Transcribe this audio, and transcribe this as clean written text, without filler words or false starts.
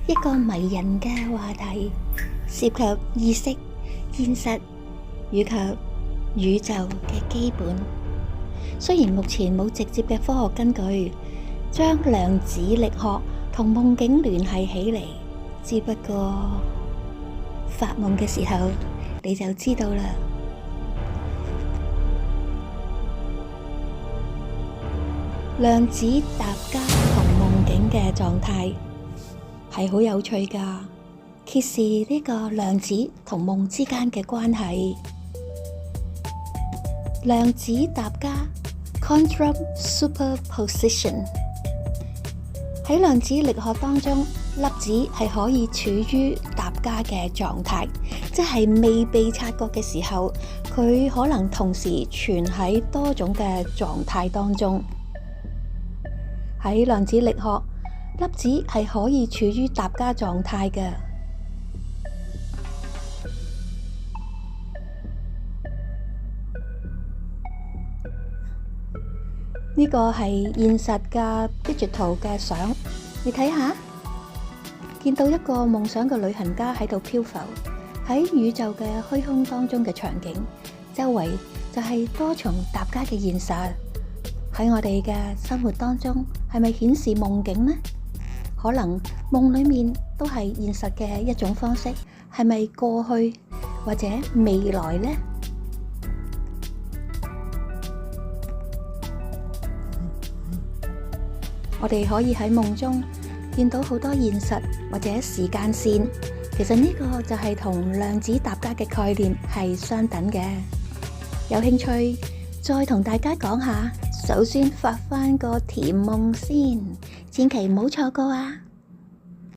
一個迷人嘅話題，涉及意識、現實以及宇宙嘅基本。雖然目前冇直接嘅科學根據將量子力學同夢境聯繫起嚟，只不過發夢嘅時候你就知道啦。量子疊加同夢境嘅狀態係好有趣㗎，揭示呢個量子同夢之間嘅關係。量子疊加 （Quantum Superposition） 喺量子力學當中，粒子係可以處於疊加嘅狀態，即係未被察覺嘅時候，佢可能同時存喺多種嘅狀態當中。喺量子力學，粒子係可以處於疊加狀態嘅。呢個係現實嘅 digital 嘅相，你睇下，見到一個夢想嘅旅行家喺度漂浮喺宇宙嘅虛空當中嘅場景，周圍就係多重疊加嘅現實。喺我哋嘅生活當中，係咪顯示夢境呢？可能夢裏面都係現實嘅一種方式，係咪過去或者未來呢？我哋可以喺夢中見到好多現實或者時間線，其實呢個就係同量子疊加嘅概念係相等嘅。有興趣再同大家講下，首先發返個甜夢先，千祈唔好錯過啊！